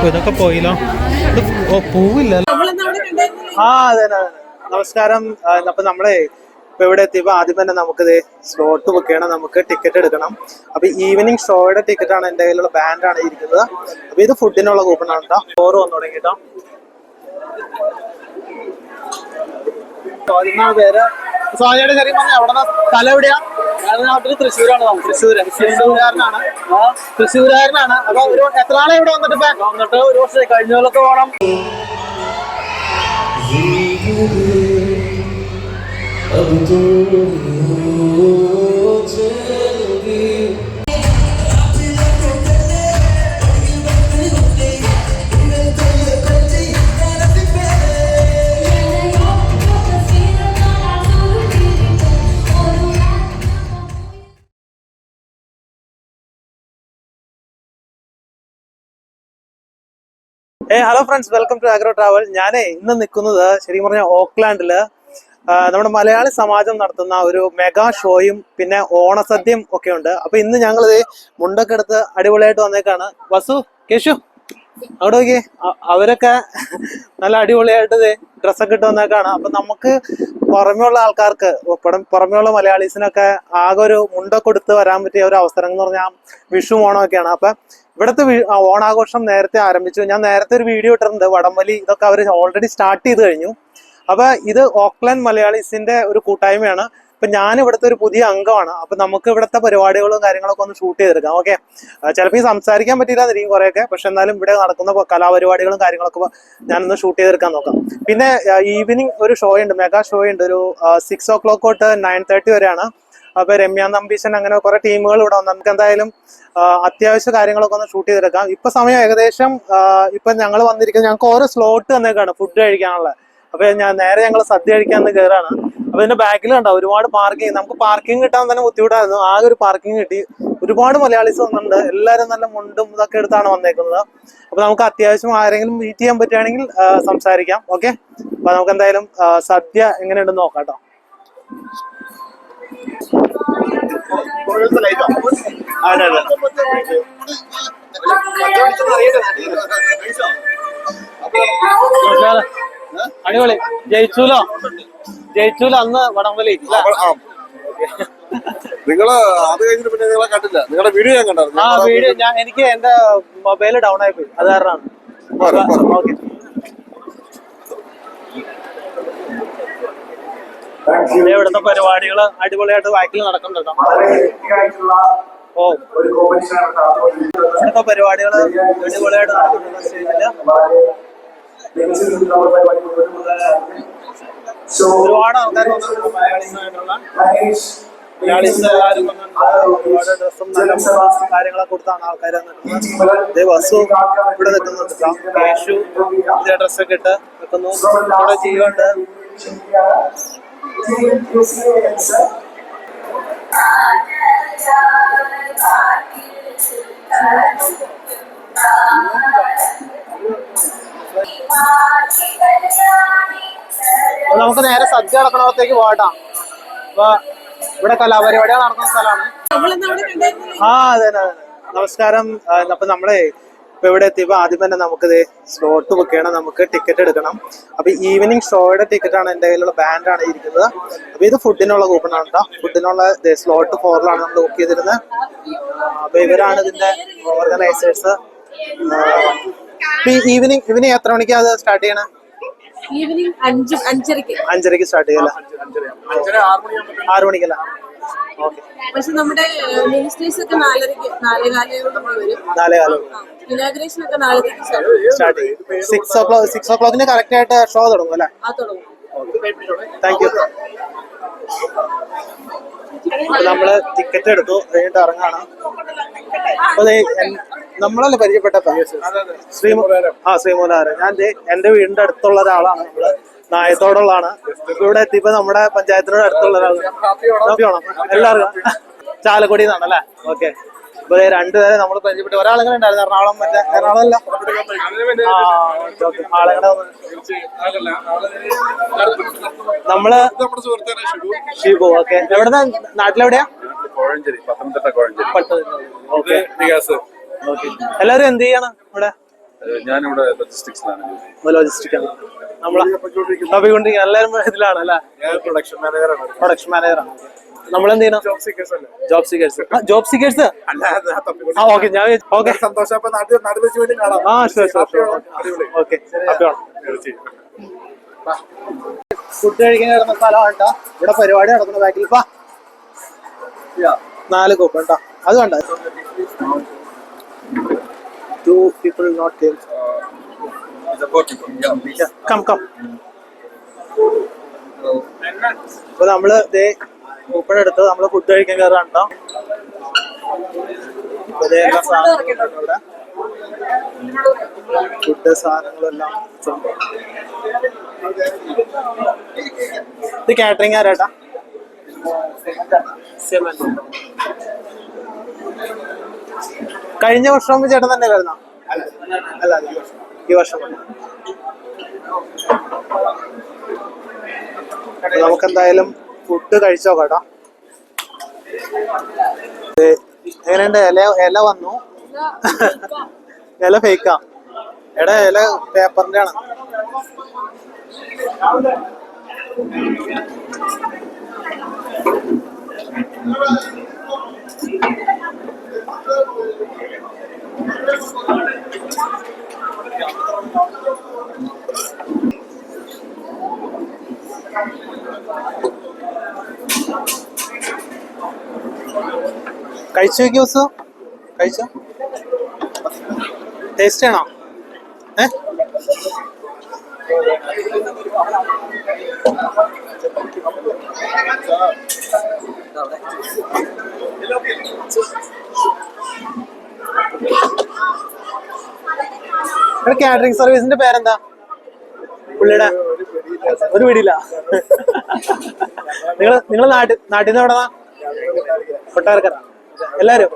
ഇതൊക്കെ പോയില്ലോ. പൂവില്ല. ആ അതെ അതെ. നമസ്കാരം. അപ്പൊ നമ്മളെ ഇപ്പൊ ഇവിടെ എത്തിയപ്പോ ആദ്യം തന്നെ നമുക്കിത് സ്ലോട്ട് ബുക്ക് ചെയ്യണം, നമുക്ക് ടിക്കറ്റ് എടുക്കണം. അപ്പൊ ഈവനിങ് ഷോയുടെ ടിക്കറ്റ് ആണ് എന്റെ കയ്യിലുള്ള, ബാൻഡാണ് ഇരിക്കുന്നത്. അപ്പൊ ഇത് ഫുഡിനുള്ള കൂപ്പണാണ് കേട്ടോ. ചോറ് വന്നു തുടങ്ങി കേട്ടോ. 14 പേര്. സ്വാമിയുടെ കാര്യം പറഞ്ഞാൽ അവിടെ സ്ഥലം എവിടെയാ? നാട്ടില് തൃശ്ശൂരാണ്. തൃശ്ശൂരുകാരനാണ്. അപ്പൊ ഒരു എത്ര നാളെ ഇവിടെ വന്നിട്ട് ഒരു വർഷം കഴിഞ്ഞ പോലൊക്കെ പോകണം. Hello friends, welcome to Agro Travel. ഞാൻ ഇന്ന് നിൽക്കുന്നത് ശരിക്കും പറഞ്ഞാൽ ഓക്ലാൻഡില് നമ്മുടെ മലയാളി സമാജം നടത്തുന്ന ഒരു മെഗാ ഷോയും പിന്നെ ഓണസദ്യയും ഒക്കെ ഉണ്ട്. അപ്പൊ ഇന്ന് ഞങ്ങളിത് മുണ്ടൊക്കെ എടുത്ത് അടിപൊളിയായിട്ട് വന്നേക്കാണ്. വസു, കേശു അവിടെ നോക്കി, അവരൊക്കെ നല്ല അടിപൊളിയായിട്ട് ഡ്രസ്സൊക്കെ ഇട്ട് വന്നേക്കാണ്. അപ്പൊ നമുക്ക് പുറമെയുള്ള ആൾക്കാർക്ക്, പുറമെയുള്ള മലയാളീസിനൊക്കെ ആകെ ഒരു മുണ്ടൊക്കെ എടുത്ത് വരാൻ പറ്റിയ ഒരു അവസരം എന്ന് പറഞ്ഞാൽ വിഷു ഓണമൊക്കെയാണ്. അപ്പൊ ഇവിടുത്തെ ഓണാഘോഷം നേരത്തെ ആരംഭിച്ചു. ഞാൻ നേരത്തെ ഒരു വീഡിയോ ഇട്ടിട്ടുണ്ട്. വടംവലി ഇതൊക്കെ അവർ ഓൾറെഡി സ്റ്റാർട്ട് ചെയ്ത് കഴിഞ്ഞു. അപ്പൊ ഇത് ഓക്ലാൻഡ് മലയാളീസിന്റെ ഒരു കൂട്ടായ്മയാണ്. അപ്പൊ ഞാൻ ഇവിടുത്തെ ഒരു പുതിയ അംഗമാണ്. അപ്പൊ നമുക്ക് ഇവിടുത്തെ പരിപാടികളും കാര്യങ്ങളൊക്കെ ഒന്ന് ഷൂട്ട് ചെയ്തെടുക്കാം. ഓക്കെ, ചിലപ്പോൾ ഈ സംസാരിക്കാൻ പറ്റില്ലാന്നിരിക്കും കുറെയൊക്കെ, പക്ഷെ എന്നാലും ഇവിടെ നടക്കുന്ന കലാപരിപാടികളും കാര്യങ്ങളൊക്കെ ഞാനൊന്ന് ഷൂട്ട് ചെയ്തെടുക്കാൻ നോക്കാം. പിന്നെ ഈവനിങ് ഒരു ഷോ ഉണ്ട്, മെഗാ ഷോ ഉണ്ട്. ഒരു 6 o'clock തൊട്ട് 9:30 വരെയാണ്. അപ്പൊ രമ്യ നമ്പീശൻ അങ്ങനെ കുറെ ടീമുകൾ ഇവിടെ വന്നു. നമുക്ക് എന്തായാലും അത്യാവശ്യ കാര്യങ്ങളൊക്കെ ഒന്ന് ഷൂട്ട് ചെയ്തെടുക്കാം. ഇപ്പൊ സമയം ഏകദേശം ഇപ്പൊ ഞങ്ങൾ വന്നിരിക്കുന്നത്, ഞങ്ങൾക്ക് ഓരോ സ്ലോട്ട് തന്നേക്കാണ് ഫുഡ് കഴിക്കാനുള്ള. അപ്പൊ ഞങ്ങൾ സദ്യ കഴിക്കാൻ കയറാണ്. അപ്പൊ ഇതിന്റെ ബാക്കിൽ കണ്ടോ ഒരുപാട് പാർക്കിംഗ്. നമുക്ക് പാർക്കിംഗ് കിട്ടാൻ തന്നെ ബുദ്ധിമുട്ടായിരുന്നു. ആകെ ഒരു പാർക്കിംഗ് കിട്ടി. ഒരുപാട് മലയാളീസ് വന്നിട്ടുണ്ട്. എല്ലാവരും നല്ല മുണ്ടും ഇതൊക്കെ എടുത്താണ് വന്നേക്കുന്നത്. അപ്പൊ നമുക്ക് അത്യാവശ്യം ആരെങ്കിലും മീറ്റ് ചെയ്യാൻ പറ്റുകയാണെങ്കിൽ സംസാരിക്കാം. ഓക്കെ, അപ്പൊ നമുക്ക് എന്തായാലും സദ്യ എങ്ങനെയുണ്ടെന്ന് നോക്കാം കേട്ടോ. അടിപൊളി. ജയിച്ചൂലോ അന്ന് വടംവലി. നിങ്ങള് അത് കഴിഞ്ഞിട്ട് പിന്നെ നിങ്ങളെ കണ്ടില്ല. നിങ്ങളുടെ വീഡിയോ ഞാൻ കണ്ടായിരുന്നു. ആ വീഡിയോ എനിക്ക് എന്റെ മൊബൈല് ഡൗൺ ആയി പോയി, അത് കാരണമാണ്. ഓക്കെ, ഇവിടുത്തെ പരിപാടികള് അടിപൊളിയായിട്ട് ബാക്കിൽ നടക്കുന്നുണ്ടോ? ഓ, ഇവിടുത്തെ പരിപാടികള് അടിപൊളിയായിട്ട് നടക്കുന്നുണ്ട്. സ്റ്റേജില് ഒരുപാട് ആൾക്കാർ വന്നിട്ടുണ്ട്. മലയാളീസ് എല്ലാവരും വന്നിട്ടുണ്ട്. ഒരുപാട് ഡ്രസ്സും നല്ല കാര്യങ്ങളൊക്കെ കൊടുത്താണ് ആൾക്കാർ വന്നിട്ടുണ്ട്. വസു ഇവിടെ നിൽക്കുന്നുണ്ട്. കേശു പുതിയ ഡ്രസ്സൊക്കെ ഇട്ട് നിൽക്കുന്നു. ഇവിടെ ജീവണ്ട്. നമുക്ക് നേരെ സദ്യ നടക്കണത്തേക്ക് പോകട്ടാം. അപ്പൊ ഇവിടെ കലാപരിപാടികൾ നടക്കുന്ന സ്ഥലമാണ്. ആ അതെ അതെ. നമസ്കാരം. അപ്പൊ നമ്മളെ ഇപ്പൊ ഇവിടെ എത്തിയപ്പോ ആദ്യം തന്നെ നമുക്കിത് സ്ലോട്ട് ബുക്ക് ചെയ്യണം, നമുക്ക് ടിക്കറ്റ് എടുക്കണം. അപ്പൊ ഈവനിങ് ഷോയുടെ ടിക്കറ്റ് ആണ് എന്റെ കയ്യിലുള്ള, ബാൻഡാണ് ഇരിക്കുന്നത്. അപ്പൊ ഇത് ഫുഡിനുള്ള കൂപ്പണാണ് കേട്ടോ. ഫുഡിനുള്ള സ്ലോട്ട് 4 നമ്മൾ ബുക്ക് ചെയ്തിരുന്നത്. അപ്പൊ ഇവരാണ് ഇതിന്റെ ഓർഗനൈസേഴ്സ്. ഈവനിങ് എത്ര മണിക്കാ അത് സ്റ്റാർട്ട് ചെയ്യണേ? ഈവനിങ് 5:30 സ്റ്റാർട്ട് ചെയ്യല്ലേ? 6 മണിക്കല്ല? പക്ഷെ നമ്മുടെ മിനിസ്റ്റേഴ്സ് ഒക്കെ 4:15 ഇനാഗ്രേഷൻ ഒക്കെ 4:30 സ്റ്റാർട്ട് ചെയ്യും. 6 o'clock കറക്റ്റ് ആയിട്ട് ഷോ തുടങ്ങും അല്ലേ? Thank you. നമ്മള് ടിക്കറ്റ് എടുത്തു, കഴിഞ്ഞിട്ട് ഇറങ്ങാണ്. അപ്പൊ നമ്മളല്ലേ പരിചയപ്പെട്ട ശ്രീമൂലാരൻ. ഞാൻ എന്റെ വീടിന്റെ അടുത്തുള്ള ഒരാളാണ്. നമ്മള് നായത്തോടുള്ളതാണ്. ഇവിടെ എത്തിയപ്പോ നമ്മുടെ പഞ്ചായത്തിനോട് അടുത്തുള്ള ഒരാളാണ്. എല്ലാവർക്കും ചാലക്കുടി നിന്നാണല്ലേ? ഓക്കെ. ഇപ്പൊ 2 പേരെ നമ്മൾ പരിചയപ്പെട്ടു. ഒരാളെങ്ങനെ ഉണ്ടായിരുന്നു? എറണാകുളമല്ല? ആളെങ്ങനെ നമ്മള് ഷിബു. ഓക്കെ. എവിടെന്നാ? നാട്ടിലെവിടെയാ? പത്തനംതിട്ട. ഓക്കെ. ഓക്കെ. എല്ലാവരും എന്ത് ചെയ്യാണ് ഇവിടെ? ഞാനിവിടെ ലോജിസ്റ്റിക്സിലാണ്. ലോജിസ്റ്റിക് ആണ് നമ്മളെ തപ്പിക്കൊണ്ടിരിക്കുന്നത്. എല്ലാവരും ഇതിലാണ് അല്ലേ? പ്രൊഡക്ഷൻ മാനേജറാണ്. പ്രൊഡക്ഷൻ മാനേജറാണ്. നമ്മളെന്ത് ചെയ്യണം? Job seekers. Job seekers. Okay. ഞാൻ ഓക്കെ. സന്തോഷം. അപ്പൊ നാട്ടിൽ വെച്ച് വേണ്ടി കാണാം. ഷുവർ. ഓക്കെ. ഫുഡ് കഴിക്കാൻ കിടന്ന സ്ഥലമാണ് കേട്ടോ. ഇവിടെ പരിപാടി നടക്കുന്ന ബാക്കിൽ 4 കോപ്പ് കേട്ടോ. അത് കണ്ട 2 people not here. Come. അപ്പൊ നമ്മള് കൂപ്പൺ എടുത്ത് നമ്മള് ഫുഡ് കഴിക്കാൻ കയറാണ്ടോ. ഫുഡ് സാധനങ്ങളെല്ലാം ഇത് കാറ്ററിംഗ് ആരാട്ടാ? കഴിഞ്ഞ വർഷം ചേട്ടൻ തന്നെ വരുന്ന? അല്ല, ഈ വർഷം. നമുക്ക് എന്തായാലും ഫുഡ് കഴിച്ചോ കേട്ടോ. എങ്ങനെയുണ്ട്? ഇല വന്നു. ഇല ഫേക്കാ. എടാ, ഇല പേപ്പറിന്റെ ആണ്. കഴിച്ചു നോക്കി. കഴിച്ചോ? ടേസ്റ്റ് ആണോ? കാറ്ററിംഗ് സർവീസിന്റെ പേരെന്താ പുള്ളിയുടെ? ഒരു പിടിയില്ല. നിങ്ങള് നാട്ടിൽ നിന്ന് എവിടെന്നാ? കൊട്ടാരക്കര. എല്ലാരും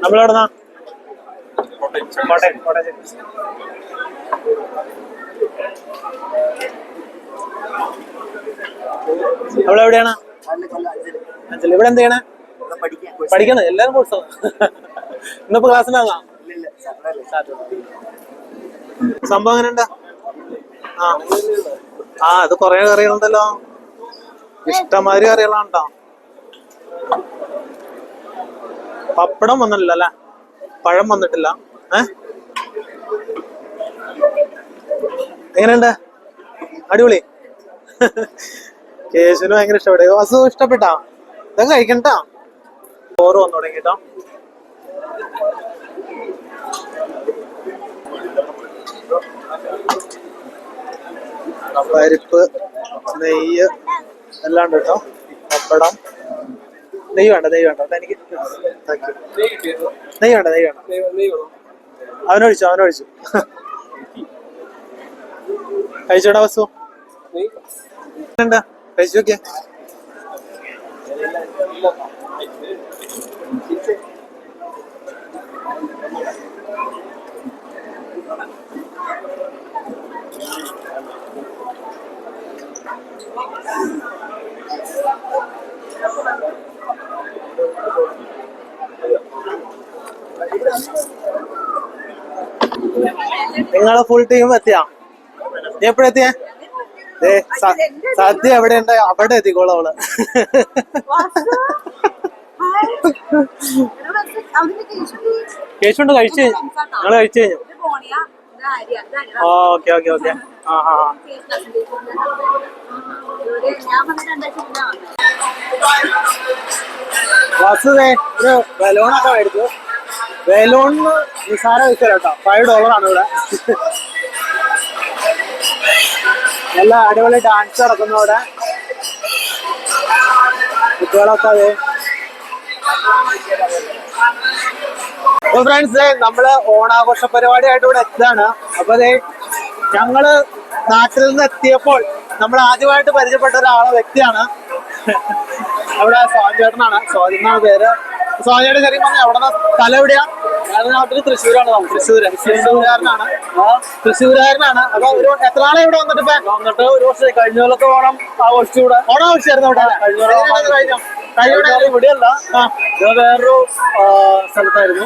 നമ്മളെവിടെന്നാ? കോട്ടയം. നമ്മളെവിടെയാണ്? അഞ്ചല്. ഇവിടെ എന്ത് ചെയ്യണേ? പഠിക്കണം. എല്ലാരും കോഴ്സാണ്. ഇന്നിപ്പോ ക്ലാസ്സിനാ? സംഭവം എങ്ങനെയുണ്ട്? അത് കൊറേ കറികളുണ്ടല്ലോ. ഇഷ്ടംമാതിരി കറികളാണ് കേട്ടോ. പപ്പടം വന്നിട്ടില്ല അല്ലെ? പഴം വന്നിട്ടില്ല. എങ്ങനെയുണ്ട്? അടിപൊളി. കേശുവിന് ഭയങ്കര ഇഷ്ടപ്പെട്ടു. വാസു ഇഷ്ടപ്പെട്ടാ? ഇതൊക്കെ കഴിക്കണ്ടാ. ചോറ് വന്നു തുടങ്ങിട്ടോ. പരിപ്പ്, നെയ്യ് എല്ലാം ഉണ്ട് കേട്ടോ. പപ്പടം. നെയ്യ് വേണ്ട. എനിക്ക് നെയ്യ് വേണ്ട. അവനൊഴിച്ചു. കഴിച്ചോടാ വസു? കഴിച്ചു നോക്കിയ. നിങ്ങളെ ഫുൾ ടീം എത്തിയാ? നീ എപ്പോഴെത്തിയേ? സദ്യ എവിടെ ഉണ്ട്? അവിടെ എത്തിക്കോളൂ അവള്. കേശുണ്ട്. കഴിച്ചു. നിങ്ങള് കഴിച്ചു കഴിഞ്ഞു? ഓക്കെ. വാസുദേ ഒരു ബലൂണൊക്കെ മേടിച്ചു. ബലൂണിന് നിസാര വിൽക്കല കേട്ടോ. $5 ഇവിടെ. നല്ല അടിപൊളി ഡാൻസ് നടക്കുന്നു ഇവിടെ. കുട്ടികളൊക്കെ അതെ. അപ്പൊ ഫ്രണ്ട്സ്, നമ്മള് ഓണാഘോഷ പരിപാടിയായിട്ട് ഇവിടെ എത്താണ്. അപ്പൊ ഞങ്ങള് നാട്ടിൽ നിന്ന് എത്തിയപ്പോൾ നമ്മൾ ആദ്യമായിട്ട് പരിചയപ്പെട്ട വ്യക്തിയാണ്. അവിടെ സ്വാതിചേട്ടനാണ്. സ്വാതിന്നാണ് പേര്. സ്വാതിയുടെ ചെറിയ പറഞ്ഞ എവിടെ സ്ഥലം എവിടെയാ? നാട്ടിൽ തൃശ്ശൂരാണ്. തൃശ്ശൂരുകാരനാണ്. അപ്പൊ ഒരു എത്ര നാളെ ഇവിടെ വന്നിട്ട്? ഒരു വർഷം കഴിഞ്ഞ കൊല്ലത്തെ ഓണം ആഘോഷിച്ചു. ഓണം ആഘോഷിച്ചായിരുന്നു ഇവിടെ? കഴിഞ്ഞോ? ഇവിടെയല്ല, ഇത് വേറൊരു സ്ഥലത്തായിരുന്നു.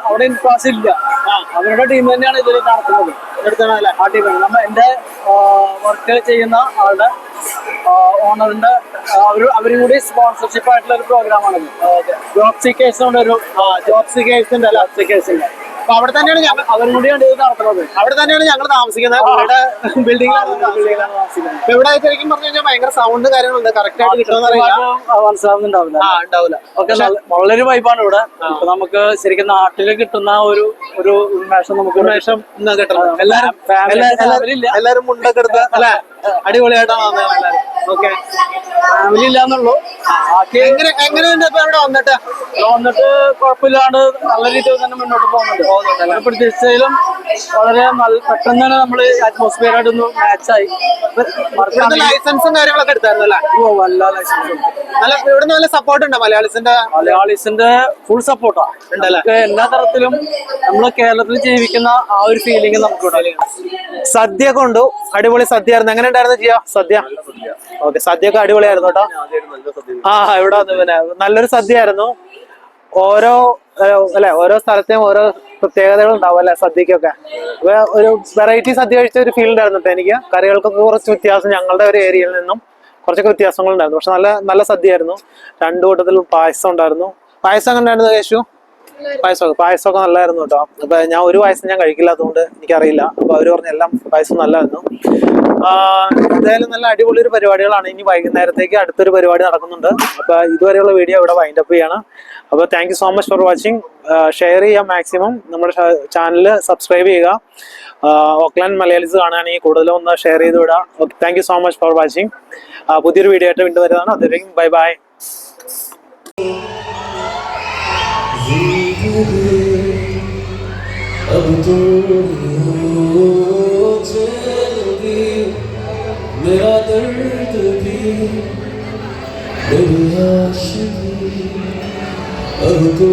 അവിടെ ഇൻഫ്രാസ് ഇല്ല. അവരുടെ ടീം തന്നെയാണ് ഇതിൽ നടത്തുന്നത്. ആ ടീമാണ് എന്റെ വർക്ക് ചെയ്യുന്ന ആളുടെ ഓണറിന്റെ അവരും കൂടി സ്പോൺസർഷിപ്പ് ആയിട്ടുള്ള ഒരു പ്രോഗ്രാമാണത്. ജോബ് സീക്കേഴ്സിന്റെ ജോബ് സീക്കേഴ്സിന്റെ അപ്പൊ അവിടെ തന്നെയാണ് ഞങ്ങൾ അവരും കൂടിയാണ് ഇത് നടത്തുന്നത്. അവിടെ തന്നെയാണ് ഞങ്ങൾ താമസിക്കുന്നത്. അവരുടെ ബിൽഡിംഗിലാണ് താമസിക്കുന്നത്. ഇവിടെ ശരിക്കും പറഞ്ഞു കഴിഞ്ഞാൽ ഭയങ്കര സൗണ്ട് കാര്യങ്ങളുണ്ട്. കറക്റ്റ് ആയിട്ട് കിട്ടുമെന്നറിയില്ല, മനസ്സിലാവുന്നുണ്ടാവില്ല. ഓക്കെ, വളരെ വൈബാണ് ഇവിടെ. നമുക്ക് ശരിക്കും നാട്ടിൽ കിട്ടുന്ന ഒരു ഉന്മേഷം നമുക്ക് കിട്ടണം. എല്ലാരും മുണ്ടൊക്കെ എടുത്ത് അല്ലെ അടിപൊളിയായിട്ടാണ് വന്നത് എല്ലാരും. ഓക്കെ, ഫാമിലി ഇല്ലാന്നുള്ളൂ. എങ്ങനെയുണ്ട് ഇപ്പൊ ഇവിടെ വന്നിട്ട് കുഴപ്പമില്ലാണ്ട് നല്ല രീതിയിൽ തന്നെ മുന്നോട്ട് പോകുന്നുണ്ട്. പ്രതീക്ഷിച്ചതിലും വളരെ പെട്ടെന്ന് തന്നെ നമ്മള് അറ്റ്മോസ്ഫിയർ ആയിട്ടൊന്ന് മാച്ചായി. ലൈസൻസും കാര്യങ്ങളൊക്കെ എടുത്തായിരുന്നു അല്ലേ? വല്ല ലൈസൻസും ഇവിടുന്ന് നല്ല സപ്പോർട്ട് ഉണ്ടോ? മലയാളീസിന്റെ ഫുൾ സപ്പോർട്ടാണ് ഉണ്ടല്ലേ? എല്ലാ തരത്തിലും നമ്മള് കേരളത്തിൽ ജീവിക്കുന്ന ആ ഒരു ഫീലിംഗ് നമുക്ക് സദ്യ കൊണ്ടു അടിപൊളി സദ്യ ആയിരുന്നു. എങ്ങനെ ഉണ്ടായിരുന്നു ജിയ സദ്യ? ഓക്കെ, സദ്യ ഒക്കെ അടിപൊളിയായിരുന്നു കേട്ടോ. ഇവിടെ പിന്നെ നല്ലൊരു സദ്യ ആയിരുന്നു. ഓരോ സ്ഥലത്തെയും ഓരോ പ്രത്യേകതകൾ ഉണ്ടാവും അല്ലെ സദ്യക്കൊക്കെ. ഒരു വെറൈറ്റി സദ്യ കഴിച്ച ഒരു ഫീൽ ഉണ്ടായിരുന്നു കേട്ടോ എനിക്ക്. കറികൾക്കൊക്കെ കുറച്ച് വ്യത്യാസം ഞങ്ങളുടെ ഒരു ഏരിയയിൽ നിന്നും കുറച്ചൊക്കെ വ്യത്യാസങ്ങൾ ഉണ്ടായിരുന്നു. പക്ഷെ നല്ല സദ്യ ആയിരുന്നു. രണ്ടു കൂട്ടത്തിലും പായസം ഉണ്ടായിരുന്നു. പായസം എങ്ങനെ ഉണ്ടായിരുന്നു കേശു? പായസമൊക്കെ നല്ലായിരുന്നു കേട്ടോ. അപ്പൊ ഞാൻ ഒരു പായസം ഞാൻ കഴിക്കില്ലാത്തതുകൊണ്ട് എനിക്കറിയില്ല. അപ്പൊ അവര് പറഞ്ഞ എല്ലാം പായസം നല്ലായിരുന്നു. എന്തായാലും നല്ല അടിപൊളി ഒരു പരിപാടികളാണ്. ഇനി വൈകുന്നേരത്തേക്ക് അടുത്തൊരു പരിപാടി നടക്കുന്നുണ്ട്. അപ്പൊ ഇതുവരെയുള്ള വീഡിയോ ഇവിടെ വൈൻഡ് അപ്പ് ചെയ്യാണ്. അപ്പൊ thank you so much for watching. Share ചെയ്യാം മാക്സിമം. നമ്മുടെ ചാനൽ സബ്സ്ക്രൈബ് ചെയ്യുക. ഓക്ലാൻഡ് മലയാളീസ് കാണുകയാണെങ്കിൽ കൂടുതലും ഒന്ന് ഷെയർ ചെയ്ത് വിടുക. Okay, thank you so much for watching. പുതിയൊരു വീഡിയോ ആയിട്ട് വീണ്ടും വരുന്നതാണ്. അതുവരെയും ബൈ ബൈ. अब तो चलोगी मेरा दर्द भी मेरी आशिकी अब तो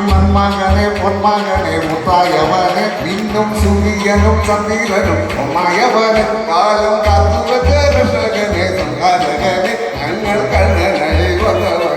മന്മകനെ പൊന്മകനെ മുത്തായവനെ മിന്നും സുഖിയനും ചന്ദ്രനും ഒന്നായവനെ കാലം കാത്തുവച്ച രക്ഷകനെ സംഘാതകനെ ഞങ്ങൾ കണ്ണനായി വന്നവൻ